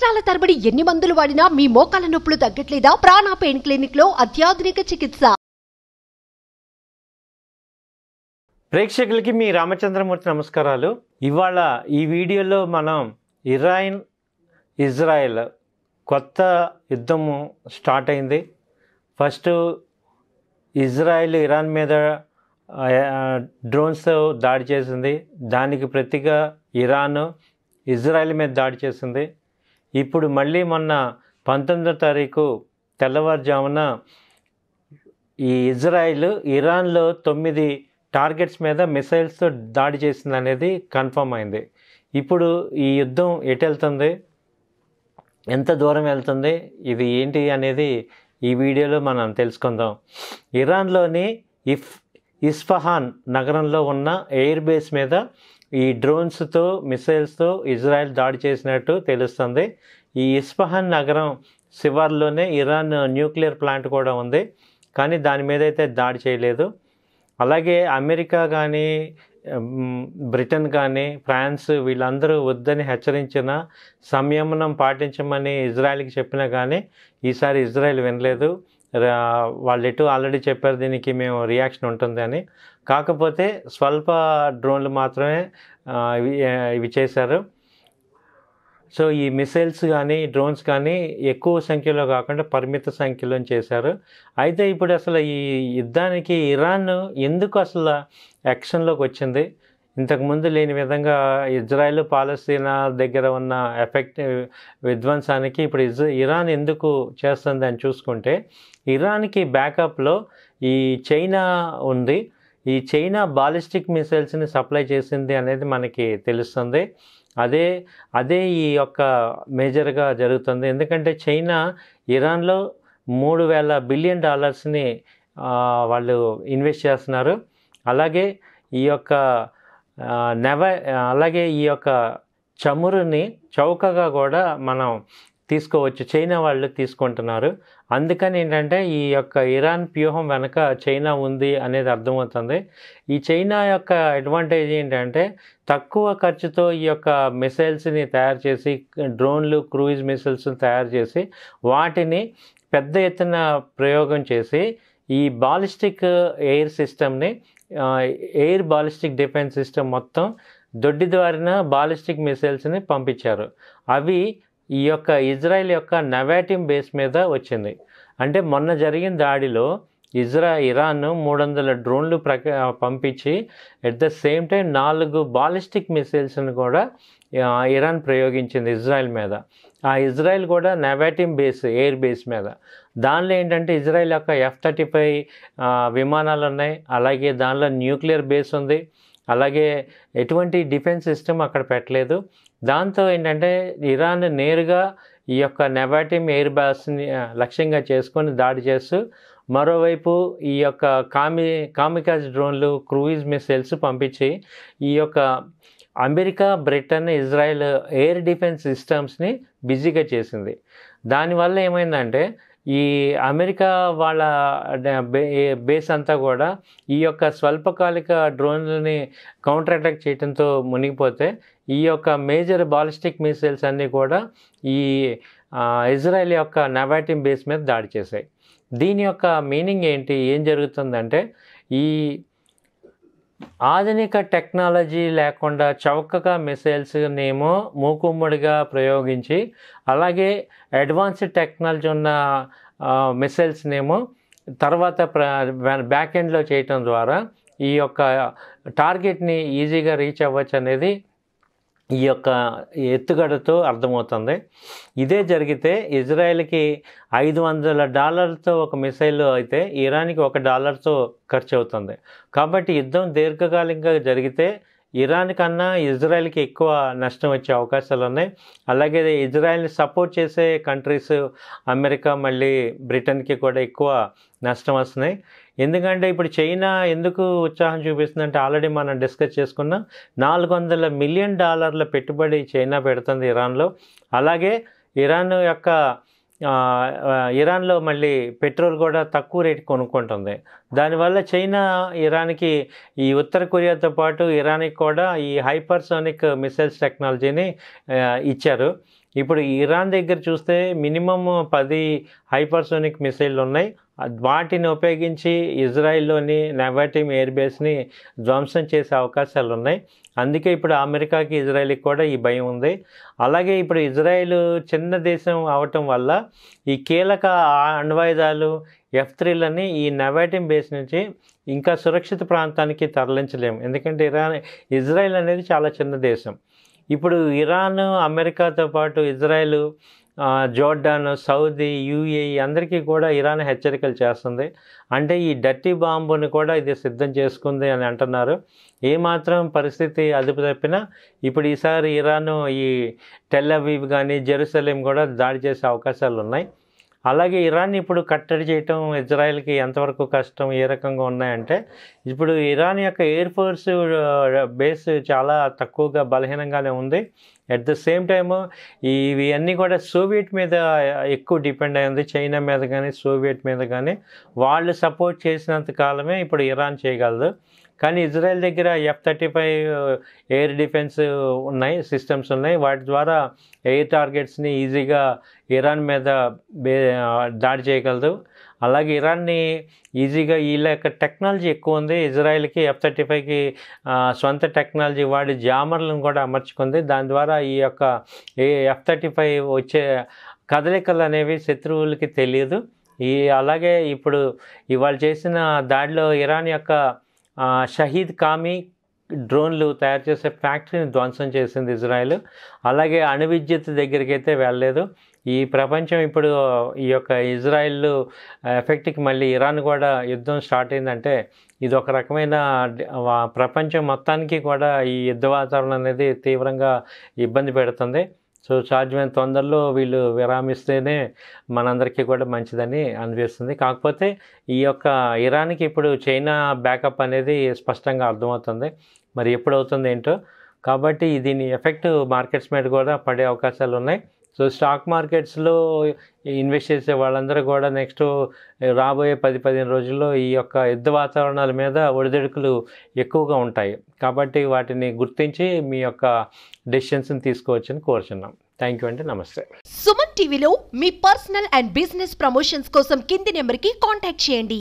సంవత్సరాల తరబడి ఎన్ని మందులు వాడినా మీ మోకాల నొప్పులు తగ్గట్లేదా? ప్రాణ పెయిన్ క్లినిక్ లో అత్యాధునిక చికిత్స. ప్రేక్షకులకి మీ రామచంద్రమూర్తి నమస్కారాలు. ఇవాళ ఈ వీడియోలో మనం ఇరాన్ ఇజ్రాయెల్ కొత్త యుద్ధము స్టార్ట్ అయింది. ఫస్ట్ ఇజ్రాయెల్ ఇరాన్ మీద డ్రోన్స్ దాడి చేసింది. దానికి ప్రతిగా ఇరాన్ ఇజ్రాయెల్ మీద దాడి చేసింది. ఇప్పుడు మళ్ళీ మొన్న 19వ తారీఖు తెల్లవారుజామున ఈ ఇజ్రాయెల్ ఇరాన్లో 9 టార్గెట్స్ మీద మిసైల్స్తో దాడి చేసింది అనేది కన్ఫర్మ్ అయింది. ఇప్పుడు ఈ యుద్ధం ఎటు వెళ్తుంది, ఎంత దూరం వెళ్తుంది, ఇది ఏంటి అనేది ఈ వీడియోలో మనం తెలుసుకుందాం. ఇరాన్లోని ఇస్ఫహాన్ నగరంలో ఉన్న ఎయిర్ బేస్ మీద ఈ డ్రోన్స్తో మిసైల్స్తో ఇజ్రాయెల్ దాడి చేసినట్టు తెలుస్తుంది. ఈ ఇస్ఫహాన్ నగరం శివార్లోనే ఇరాన్ న్యూక్లియర్ ప్లాంట్ కూడా ఉంది, కానీ దాని మీద అయితే దాడి చేయలేదు. అలాగే అమెరికా కానీ బ్రిటన్ కానీ ఫ్రాన్స్ వీళ్ళందరూ వద్దని హెచ్చరించిన, సంయమనం పాటించమని ఇజ్రాయెల్కి చెప్పినా కానీ ఈసారి ఇజ్రాయెల్ వినలేదు. వాళ్ళు ఎటు ఆల్రెడీ చెప్పారు దీనికి మేము రియాక్షన్ ఉంటుంది అని. కాకపోతే స్వల్ప డ్రోన్లు మాత్రమే ఇవి చేశారు. సో ఈ మిసైల్స్ కానీ డ్రోన్స్ కానీ ఎక్కువ సంఖ్యలో కాకుండా పరిమిత సంఖ్యలో చేశారు. అయితే ఇప్పుడు అసలు ఈ యుద్ధానికి ఇరాన్ ఎందుకు అసలు యాక్షన్లోకి వచ్చింది? ఇంతకుముందు లేని విధంగా ఇజ్రాయెల్ పాలస్తీనా దగ్గర ఉన్న విధ్వంసానికి ఇప్పుడు ఇరాన్ ఎందుకు చేస్తుంది అని చూసుకుంటే, ఇరాన్కి బ్యాకప్లో ఈ చైనా ఉంది. ఈ చైనా బాలిస్టిక్ మిసైల్స్ని సప్లై చేసింది అనేది మనకి తెలుస్తుంది. అదే ఈ యొక్క మేజర్గా జరుగుతుంది. ఎందుకంటే చైనా ఇరాన్లో $3,000 బిలియన్ వాళ్ళు ఇన్వెస్ట్ చేస్తున్నారు. అలాగే ఈ యొక్క చమురుని చౌకగా కూడా మనం తీసుకోవచ్చు, చైనా వాళ్ళు తీసుకుంటున్నారు. అందుకని ఏంటంటే ఈ యొక్క ఇరాన్ వ్యూహం వెనక చైనా ఉంది అనేది అర్థమవుతుంది. ఈ చైనా యొక్క అడ్వాంటేజ్ ఏంటంటే తక్కువ ఖర్చుతో ఈ యొక్క మిసైల్స్ని తయారు చేసి, డ్రోన్లు క్రూయిజ్ మిసైల్స్ని తయారు చేసి వాటిని పెద్ద ఎత్తున ప్రయోగం చేసి ఈ బాలిస్టిక్ ఎయిర్ సిస్టమ్ని, ఎయిర్ బాలిస్టిక్ డిఫెన్స్ సిస్టమ్ మొత్తం దొడ్డి ద్వారాన బాలిస్టిక్ మిసైల్స్ని పంపించారు. అవి ఈ యొక్క ఇజ్రాయెల్ యొక్క నవాటిమ్ బేస్ మీద వచ్చింది. అంటే మొన్న జరిగిన దాడిలో ఇరాన్ 300 డ్రోన్లు పంపించి at the same time 4 ballistic మిసైల్స్ని కూడా ఇరాన్ ప్రయోగించింది ఇజ్రాయెల్ మీద. ఆ ఇజ్రాయెల్ కూడా నవాటిమ్ బేస్ ఎయిర్ బేస్ మీద. దానిలో ఏంటంటే ఇజ్రాయెల్ యొక్క F-35 విమానాలు ఉన్నాయి. అలాగే దానిలో న్యూక్లియర్ బేస్ ఉంది. అలాగే ఎటువంటి డిఫెన్స్ సిస్టమ్ అక్కడ పెట్టలేదు. దాంతో ఏంటంటే ఇరాన్ నేరుగా ఈ యొక్క నవాటిమ్ ఎయిర్ బేస్ని లక్ష్యంగా చేసుకొని దాడి చేస్తూ, మరోవైపు ఈ యొక్క కామికాజ్ డ్రోన్లు క్రూయిజ్ మిసైల్స్ పంపించి ఈ యొక్క America, Britain, Israel air defence సిస్టమ్స్ని బిజీగా చేసింది. దానివల్ల ఏమైందంటే ఈ అమెరికా వాళ్ళ బేస్ అంతా కూడా ఈ యొక్క స్వల్పకాలిక డ్రోన్లని కౌంటర్ అటాక్ చేయడంతో మునిగిపోతే ఈ యొక్క మేజర్ బాలిస్టిక్ మిసైల్స్ అన్నీ కూడా ఈ ఇజ్రాయెల్ యొక్క నవాటిమ్ బేస్ మీద దాడి చేశాయి. దీని యొక్క మీనింగ్ ఏంటి, ఏం జరుగుతుందంటే ఈ ఆధునిక టెక్నాలజీ లేకుండా చౌకగా మిసైల్స్నేమో మూకుమ్మడిగా ప్రయోగించి, అలాగే అడ్వాన్స్డ్ టెక్నాలజీ ఉన్న మిసైల్స్నేమో తర్వాత బ్యాక్ ఎండ్లో చేయటం ద్వారా ఈ యొక్క టార్గెట్ని ఈజీగా రీచ్ అవ్వచ్చు అనేది ఈ యొక్క ఎత్తుగడతో అర్థమవుతుంది. ఇదే జరిగితే ఇజ్రాయెల్కి $500 ఒక మిసైల్ అయితే ఇరాన్కి $1 ఖర్చు అవుతుంది. కాబట్టి యుద్ధం దీర్ఘకాలికంగా జరిగితే ఇరాన్ కన్నా ఇజ్రాయెల్కి ఎక్కువ నష్టం వచ్చే అవకాశాలు ఉన్నాయి. అలాగే ఇజ్రాయెల్ని సపోర్ట్ చేసే కంట్రీస్ అమెరికా, మళ్ళీ బ్రిటన్కి కూడా ఎక్కువ నష్టం వస్తున్నాయి. ఎందుకంటే ఇప్పుడు చైనా ఎందుకు ఉత్సాహం చూపిస్తుందంటే ఆల్రెడీ మనం డిస్కస్ చేసుకున్నాం. $400 మిలియన్ పెట్టుబడి చైనా పెడుతుంది ఇరాన్లో. అలాగే ఇరాన్లో మళ్ళీ పెట్రోల్ కూడా తక్కువ రేటు కొనుక్కుంటుంది. దానివల్ల చైనా ఇరాన్కి ఈ ఉత్తర కొరియాతో పాటు ఇరాన్కి కూడా ఈ హైపర్సోనిక్ మిసైల్స్ టెక్నాలజీని ఇచ్చారు. ఇప్పుడు ఇరాన్ దగ్గర చూస్తే మినిమమ్ 10 హైపర్సోనిక్ మిసైళ్ళు ఉన్నాయి. వాటిని ఉపయోగించి ఇజ్రాయిల్లోని నెవాటిమ్ ఎయిర్ బేస్ని ధ్వంసం చేసే అవకాశాలు ఉన్నాయి. అందుకే ఇప్పుడు అమెరికాకి ఇజ్రాయిల్కి కూడా ఈ భయం ఉంది. అలాగే ఇప్పుడు ఇజ్రాయిల్ చిన్న దేశం అవటం వల్ల ఈ కీలక అణ్వాయుధాలు F-3లని ఈ నెవాటిమ్ బేస్ నుంచి ఇంకా సురక్షిత ప్రాంతానికి తరలించలేము. ఎందుకంటే ఇజ్రాయిల్ అనేది చాలా చిన్న దేశం. ఇప్పుడు ఇరాన్, అమెరికాతో పాటు ఇజ్రాయిల్, జోర్డాన్, సౌదీ, UAE అందరికీ కూడా ఇరాన్ హెచ్చరికలు చేస్తుంది. అంటే ఈ డర్టీ బాంబుని కూడా ఇది సిద్ధం చేసుకుంది అని అంటున్నారు. ఏమాత్రం పరిస్థితి అదుపు తప్పినా ఇప్పుడు ఈసారి ఇరాన్ ఈ టెల్ అవీవ్ కానీ జెరూసలేం కూడా దాడి చేసే అవకాశాలు ఉన్నాయి. అలాగే ఇరాన్ ఇప్పుడు కట్టడి చేయటం ఇజ్రాయెల్కి ఎంతవరకు కష్టం, ఏ రకంగా ఉన్నాయంటే ఇప్పుడు ఇరాన్ యొక్క ఎయిర్ ఫోర్స్ బేస్ చాలా తక్కువగా బలహీనంగానే ఉంది. అట్ ద సేమ్ టైము ఇవన్నీ కూడా సోవియట్ మీద ఎక్కువ డిపెండ్ అయింది. చైనా మీద కానీ సోవియట్ మీద కానీ వాళ్ళు సపోర్ట్ చేసినంత కాలమే ఇప్పుడు ఇరాన్ చేయగలదు. కానీ ఇజ్రాయెల్ దగ్గర F-35 ఎయిర్ డిఫెన్స్ ఉన్నాయి, సిస్టమ్స్ ఉన్నాయి. వాటి ద్వారా ఎయిర్ టార్గెట్స్ని ఈజీగా ఇరాన్ మీద దాడి చేయగలదు. అలాగే ఇరాన్ని ఈజీగా వీళ్ళ యొక్క టెక్నాలజీ ఎక్కువ ఉంది. ఇజ్రాయెల్కి F-35కి సొంత టెక్నాలజీ వాడి జామర్లను కూడా అమర్చుకుంది. దాని ద్వారా ఈ యొక్క F-35 వచ్చే కదలికలు అనేవి శత్రువులకి తెలియదు. అలాగే ఇప్పుడు ఇవాళ చేసిన దాడిలో ఇరాన్ యొక్క షహీద్ కామీ డ్రోన్లు తయారు చేసే ఫ్యాక్టరీని ధ్వంసం చేసింది ఇజ్రాయెల్. అలాగే అణు విద్యుత్ దగ్గరికి అయితే వెళ్ళలేదు. ఈ ప్రపంచం ఇప్పుడు ఈ యొక్క ఇజ్రాయెల్ ఎఫెక్ట్కి మళ్ళీ ఇరాన్ కూడా యుద్ధం స్టార్ట్ అయిందంటే ఇది ఒక రకమైన ప్రపంచం మొత్తానికి కూడా ఈ యుద్ధ వాతావరణం అనేది తీవ్రంగా ఇబ్బంది పెడుతుంది. సో సాధ్యమైన తొందరలో వీళ్ళు విరామిస్తేనే మనందరికీ కూడా మంచిదని అనిపిస్తుంది. కాకపోతే ఈ యొక్క ఇరాన్కి ఇప్పుడు చైనా బ్యాకప్ అనేది స్పష్టంగా అర్థమవుతుంది. మరి ఎప్పుడు అవుతుంది ఏంటో. కాబట్టి దీని ఎఫెక్ట్ మార్కెట్స్ మీద కూడా పడే అవకాశాలు ఉన్నాయి. సో స్టాక్ మార్కెట్స్లో ఇన్వెస్ట్ చేసే వాళ్ళందరూ కూడా నెక్స్ట్ రాబోయే 10-15 రోజుల్లో ఈ యొక్క యుద్ధ వాతావరణాల మీద ఒడిదుడుకులు ఎక్కువగా ఉంటాయి. కాబట్టి వాటిని గుర్తించి మీ యొక్క డెసిషన్స్ని తీసుకోవచ్చని కోరుచున్నాం. థ్యాంక్ యూ అండి. నమస్తే. సుమన్ టీవీలో మీ పర్సనల్ అండ్ బిజినెస్ ప్రమోషన్స్ కోసం కింది నెంబర్కి కాంటాక్ట్ చేయండి.